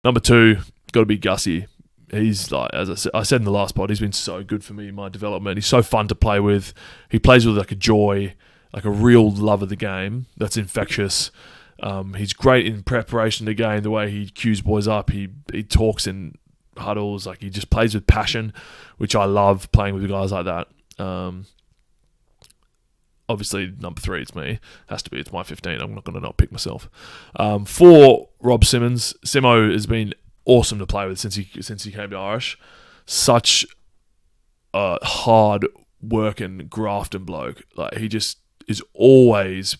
Number 2, got to be Gussie. He's like, as I said in the last pod, he's been so good for me in my development. He's so fun to play with. He plays with like a joy, like a real love of the game that's infectious. He's great in preparation of the game, the way he cues boys up. He talks in huddles, like he just plays with passion, which I love playing with guys like that. Obviously, number 3, it's me. It's my 15. I'm not going to not pick myself. 4, Rob Simmons. Simo has been awesome to play with since he came to Irish. Such a hard working, grafting bloke. Like he just is always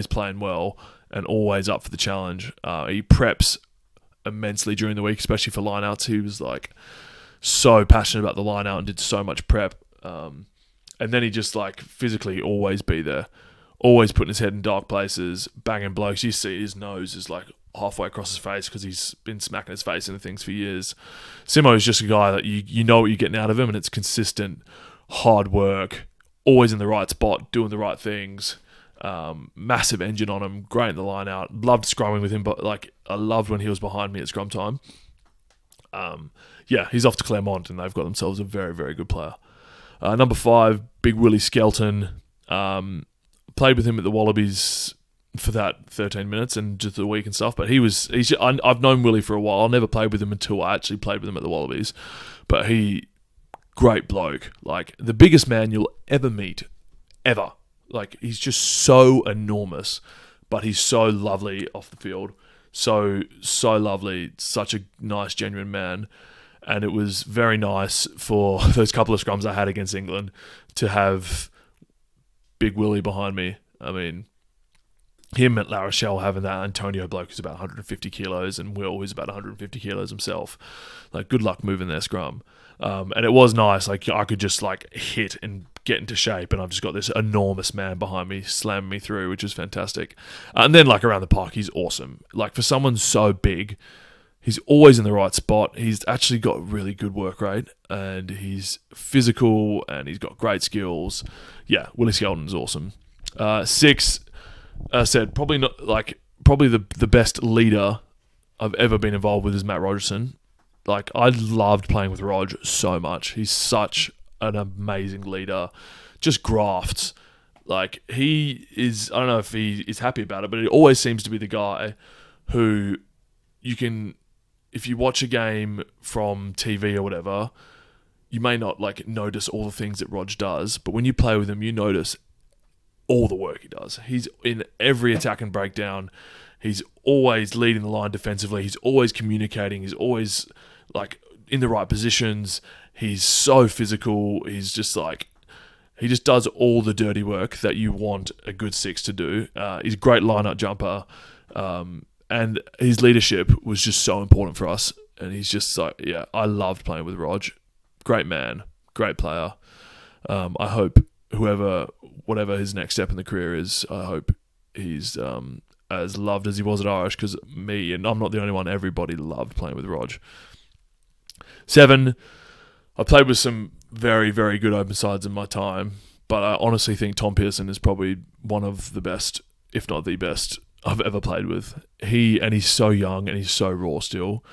playing well and always up for the challenge. He preps immensely during the week, especially for lineouts. He was like so passionate about the lineout and did so much prep. And then he just like physically always be there, always putting his head in dark places, banging blokes. You see his nose is like halfway across his face because he's been smacking his face into things for years. Simo is just a guy that you know what you're getting out of him, and it's consistent, hard work, always in the right spot, doing the right things. Massive engine on him, great in the line out. Loved scrumming with him, but like I loved when he was behind me at scrum time. Yeah, he's off to Claremont, and they've got themselves a very, very good player. Number 5, Big Willie Skelton. Played with him at the Wallabies for that 13 minutes and just the week and stuff. But I've known Willie for a while. I never played with him until I actually played with him at the Wallabies. But great bloke. Like the biggest man you'll ever meet, ever. Like he's just so enormous, but he's so lovely off the field. So lovely. Such a nice, genuine man. And it was very nice for those couple of scrums I had against England to have Big Willie behind me. I mean, him at La Rochelle having that Antonio bloke who's about 150 kilos and Will who's about 150 kilos himself. Like, good luck moving their scrum. And it was nice. Like, I could just like hit and get into shape, and I've just got this enormous man behind me slamming me through, which is fantastic. And then like around the park, he's awesome. Like for someone so big, he's always in the right spot. He's actually got really good work rate, and he's physical, and he's got great skills. Yeah, Willie Skelton's awesome. 6, I said probably the best leader I've ever been involved with is Matt Rogerson. Like I loved playing with Rog so much. He's such an amazing leader. Just grafts. Like he is. I don't know if he is happy about it, but he always seems to be the guy who you can. If you watch a game from TV or whatever, you may not like notice all the things that Rog does, but when you play with him, you notice all the work he does. He's in every attack and breakdown. He's always leading the line defensively. He's always communicating. He's always like in the right positions. He's so physical. He's just like, he just does all the dirty work that you want a good 6 to do. He's a great line-up jumper. And his leadership was just so important for us. And he's just like, yeah, I loved playing with Rog. Great man, great player. I hope whatever his next step in the career is, I hope he's as loved as he was at Irish, because me, and I'm not the only one, everybody loved playing with Rog. 7, I played with some very, very good open sides in my time, but I honestly think Tom Pearson is probably one of the best, if not the best, I've ever played with. He's so young and he's so raw still.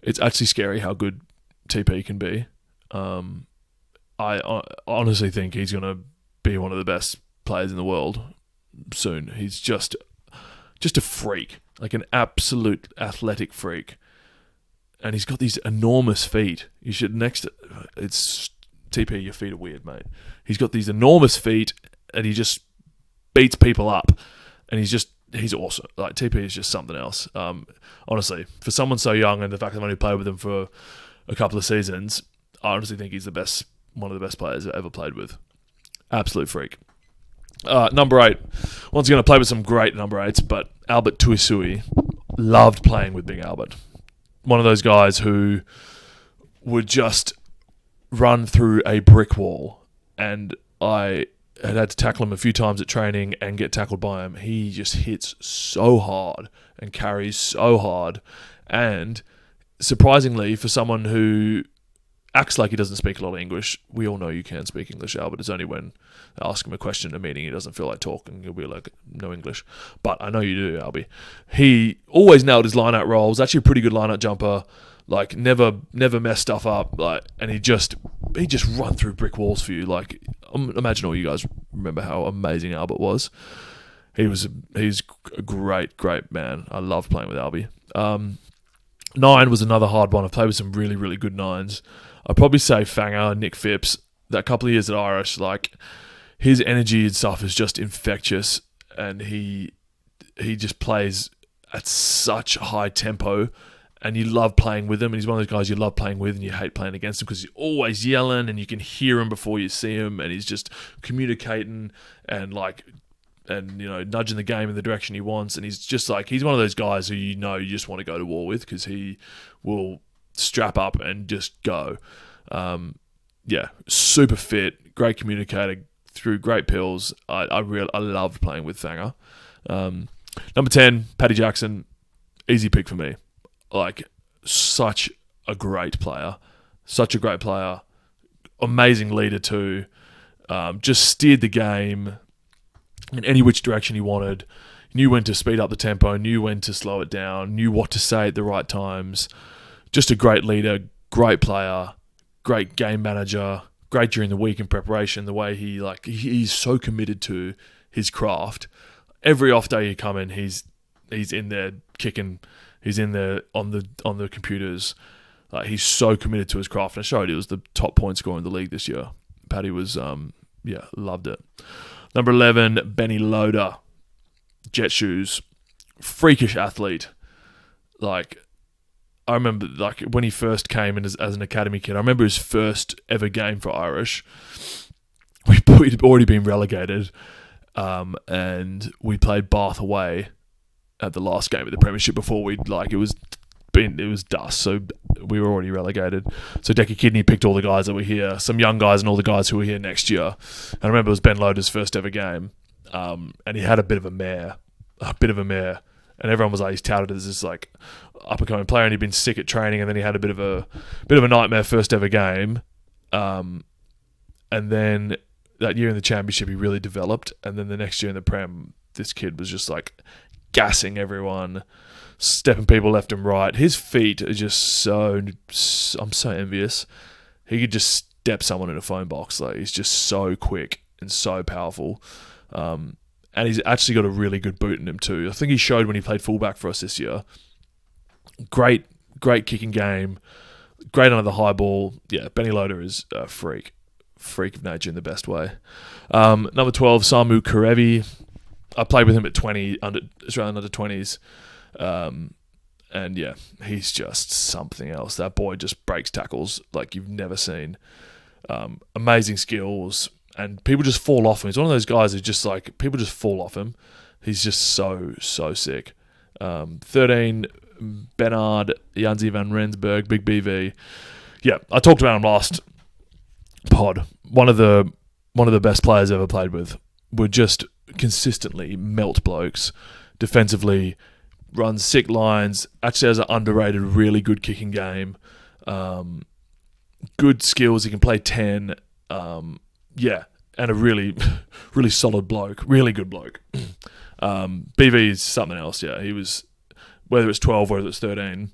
It's actually scary how good TP can be. I honestly think he's going to be one of the best players in the world soon. He's just a freak, like an absolute athletic freak. And he's got these enormous feet. It's TP, your feet are weird, mate. He's got these enormous feet and he just beats people up. And he's just he's awesome. Like, TP is just something else. Honestly, for someone so young, and the fact that I've only played with him for a couple of seasons, I honestly think he's one of the best players I've ever played with. Absolute freak. Number 8. Once again, I played with some great number 8s, but Albert Tuisui. Loved playing with Big Albert. One of those guys who would just run through a brick wall, and I had to tackle him a few times at training and get tackled by him. He just hits so hard and carries so hard, and surprisingly, for someone who acts like he doesn't speak a lot of English, we all know you can speak English, Albert. It's only when I ask him a question in a meeting he doesn't feel like talking, he'll be like, no English. But I know you do, Albie. He always nailed his line-out rolls, actually a pretty good line-out jumper, like never messed stuff up, like, and he just run through brick walls for you. Like, imagine all you guys remember how amazing Albert was. He's a great man. I love playing with Albie. 9 was another hard one. I played with some really, really good 9s. I'd probably say Fanger, Nick Phipps. That couple of years at Irish, like, his energy and stuff is just infectious, and he just plays at such a high tempo, and you love playing with him. And he's one of those guys you love playing with and you hate playing against him because he's always yelling and you can hear him before you see him, and he's just communicating and nudging the game in the direction he wants. And he's just like, he's one of those guys who you just want to go to war with because he will strap up and just go. Super fit, great communicator, threw great pills. I loved playing with Fanger. Number 10, Paddy Jackson, easy pick for me. Like, such a great player, amazing leader too. Just steered the game in any which direction he wanted. Knew when to speed up the tempo, knew when to slow it down, knew what to say at the right times. Just a great leader, great player, great game manager, great during the week in preparation. The way he's so committed to his craft. Every off day you come in, he's in there kicking. He's in there on the computers. He's so committed to his craft. And I showed he was the top point scorer in the league this year. Paddy was, loved it. Number 11, Benny Loader, jet shoes, freakish athlete. Like, I remember, like, when he first came in as an academy kid, I remember his first ever game for Irish. We'd already been relegated, and we played Bath away at the last game of the Premiership before it was dust, so we were already relegated. So Decky Kidney picked all the guys that were here, some young guys and all the guys who were here next year. And I remember it was Ben Loader's first ever game, and he had a bit of a mare. And everyone was like, he's touted as this like up and coming player, and he'd been sick at training, and then he had a bit of a nightmare first ever game. And then that year in the Championship, he really developed, and then the next year in the Prem, this kid was just like gassing everyone, stepping people left and right. His feet are just so... I'm so envious. He could just step someone in a phone box. Like, he's just so quick and so powerful. And he's actually got a really good boot in him too. I think he showed when he played fullback for us this year. Great kicking game. Great under the high ball. Yeah, Benny Loader is a freak of nature in the best way. Number 12, Samu Karevi. I played with him at 20, Australian under 20s. And yeah, he's just something else. That boy just breaks tackles like you've never seen. Amazing skills, and people just fall off him. He's one of those guys who just like, people just fall off him. He's just so sick. 13, Bernard Janzi van Rensburg, Big BV. Yeah, I talked about him last pod. One of the best players I've ever played with. Would just consistently melt blokes. Defensively, runs sick lines. Actually has an underrated, really good kicking game. Good skills. He can play 10. And a really, really solid bloke. Really good bloke. BV is something else. Yeah, he was, whether it's 12 or whether it's 13,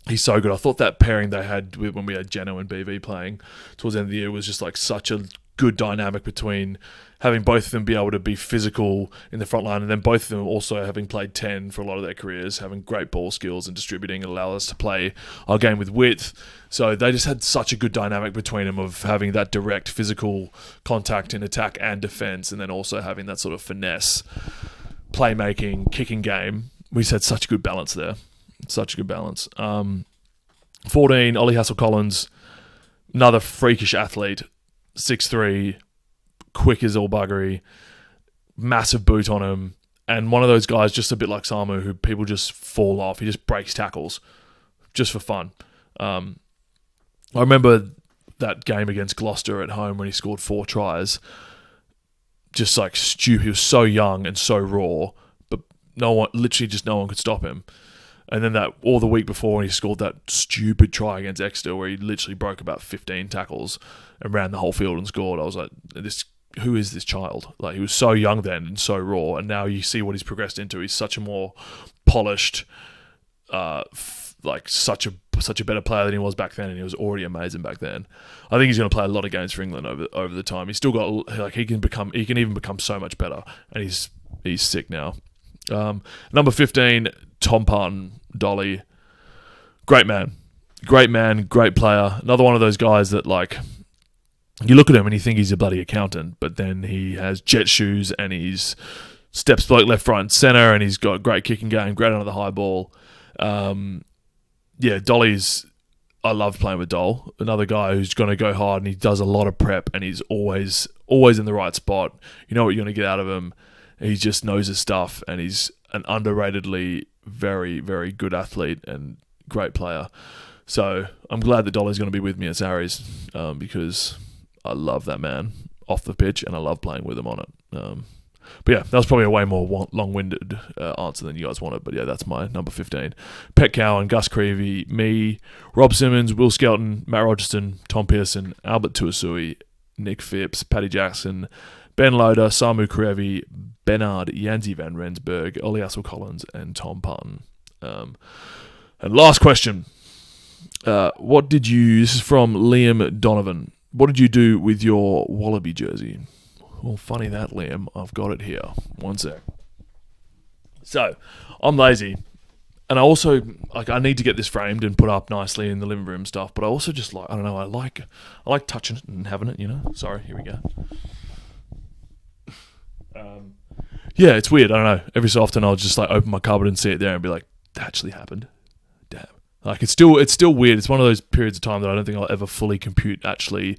he's so good. I thought that pairing they had when we had Jeno and BV playing towards the end of the year was just like such a good dynamic between having both of them be able to be physical in the front line, and then both of them also having played 10 for a lot of their careers, having great ball skills and distributing, and allow us to play our game with width. So they just had such a good dynamic between them of having that direct physical contact in attack and defence, and then also having that sort of finesse playmaking, kicking game. We just had such a good balance there. Such a good balance. 14, Ollie Hassel-Collins, another freakish athlete, 6'3", quick as all buggery, massive boot on him, and one of those guys just a bit like Samu who people just fall off. He just breaks tackles just for fun. I remember that game against Gloucester at home when he scored 4 tries. Just like stupid. He was so young and so raw, but no one could stop him. And then the week before, he scored that stupid try against Exeter where he literally broke about 15 tackles and ran the whole field and scored. I was like, who is this child? Like, he was so young then and so raw, and now you see what he's progressed into. He's such a more polished, such a better player than he was back then, and he was already amazing back then. I think he's going to play a lot of games for England over the time. He's still got he can even become so much better, and he's sick now. Number 15, Tom Parton, Dolly. Great man, great player. Another one of those guys that, like, you look at him and you think he's a bloody accountant, but then he has jet shoes and he's steps like left, right, and centre, and he's got great kicking game, great under the high ball. Dolly's. I love playing with Dol. Another guy who's going to go hard, and he does a lot of prep, and he's always in the right spot. You know what you're going to get out of him. He just knows his stuff, and he's an underratedly very, very good athlete and great player. So I'm glad that Dolly's going to be with me at Sarries because I love that man off the pitch, and I love playing with him on it. But yeah, that was probably a way more long-winded answer than you guys wanted. But yeah, that's my number 15. Pet Cowan, Gus Creevy, me, Rob Simmons, Will Skelton, Matt Rogerson, Tom Pearson, Albert Tuasui, Nick Phipps, Paddy Jackson, Ben Loader, Samu Karevi, Bernard Yanzi van Rensburg, Ollie Hassel-Collins, and Tom Parton. And last question. This is from Liam Donovan. What did you do with your Wallaby jersey? Well, funny that, Liam. I've got it here. One sec. So, I'm lazy. And I also, I need to get this framed and put up nicely in the living room stuff, but I also just I like touching it and having it, you know? Sorry, here we go. Yeah, it's weird. I don't know. Every so often I'll just open my cupboard and see it there and be like, that actually happened. Damn. Like, it's still weird. It's one of those periods of time that I don't think I'll ever fully compute actually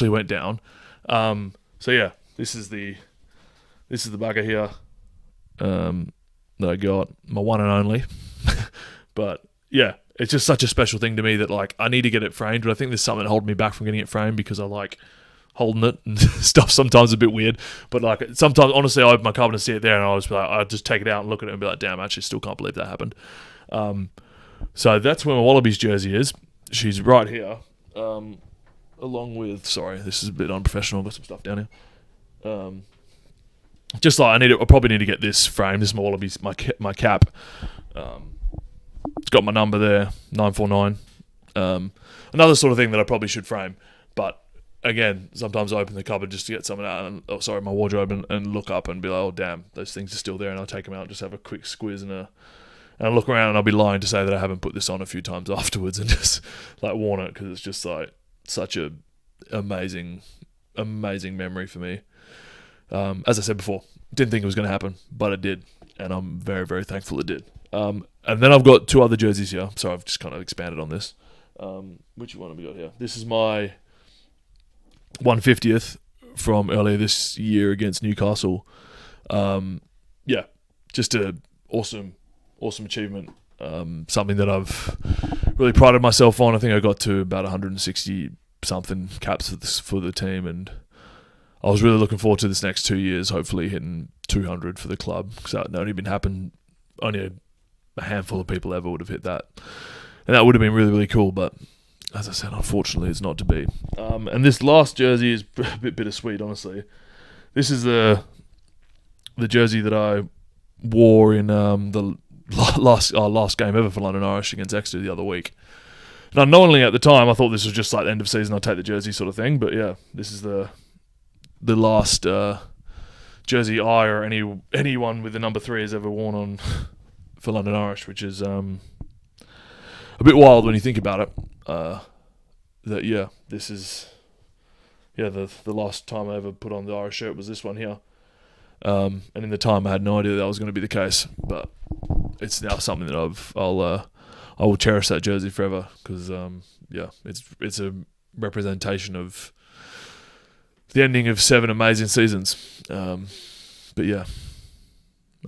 went down. So yeah, this is the bugger here that I got, my one and only. But yeah, it's just such a special thing to me that I need to get it framed, but I think there's something holding me back from getting it framed because I like holding it and stuff. Sometimes a bit weird, but sometimes honestly I open my cupboard and see it there and I'll just take it out and look at it and be like, damn, I actually still can't believe that happened. So that's where my Wallabies jersey is. She's right here, along with, sorry, this is a bit unprofessional, got some stuff down here. I probably need to get this framed. This is my Wallabies, my cap. It's got my number there, 949. Another sort of thing that I probably should frame, but again, sometimes I open the cupboard just to get something out, my wardrobe, and look up and be like, oh damn, those things are still there, and I'll take them out and just have a quick squiz and I look around and I'll be lying to say that I haven't put this on a few times afterwards and just worn it because it's just such a amazing memory for me. As I said before, didn't think it was going to happen, but it did, and I'm very, very thankful it did. And then I've got 2 other jerseys here, so I've just kind of expanded on this. Which one have we got here? This is my 150th from earlier this year against Newcastle. Just a awesome achievement. Something that I've really prided myself on. I think I got to about 160 something caps for the team, and I was really looking forward to this next 2 years, hopefully hitting 200 for the club, because that only a handful of people ever would have hit that, and that would have been really, really cool. But as I said, unfortunately, it's not to be. And this last jersey is a bit bittersweet, honestly. This is the jersey that I wore in the last game ever for London Irish against Exeter the other week. Now, not only at the time, I thought this was just the end of season, I'll take the jersey sort of thing, but yeah, this is the last jersey I or anyone with the number 3 has ever worn on for London Irish, which is a bit wild when you think about it. This is the last time I ever put on the Irish shirt was this one here. And in the time, I had no idea that was going to be the case, but it's now something that I will cherish that jersey forever because it's a representation of the ending of 7 amazing seasons. But yeah,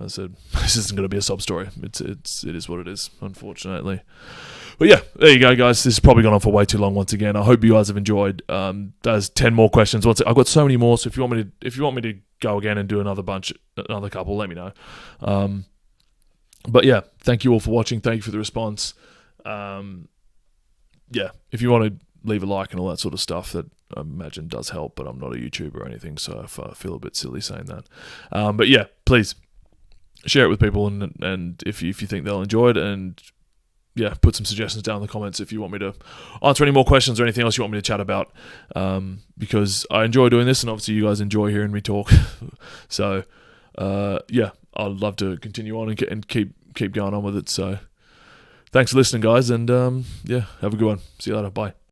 as I said, this isn't going to be a sob story. It is what it is, unfortunately. But yeah, there you go, guys. This has probably gone on for way too long once again. I hope you guys have enjoyed. There's 10 more questions. I've got so many more. So if you want me to go again and do another couple, let me know. But yeah, thank you all for watching. Thank you for the response. If you want to leave a like and all that sort of stuff, that I imagine does help. But I'm not a YouTuber or anything, so I feel a bit silly saying that. But yeah, please share it with people, and if you think they'll enjoy it, and yeah, put some suggestions down in the comments if you want me to answer any more questions or anything else you want me to chat about, because I enjoy doing this, and obviously you guys enjoy hearing me talk. So, I'd love to continue on and keep going on with it. So, thanks for listening, guys, and have a good one. See you later. Bye.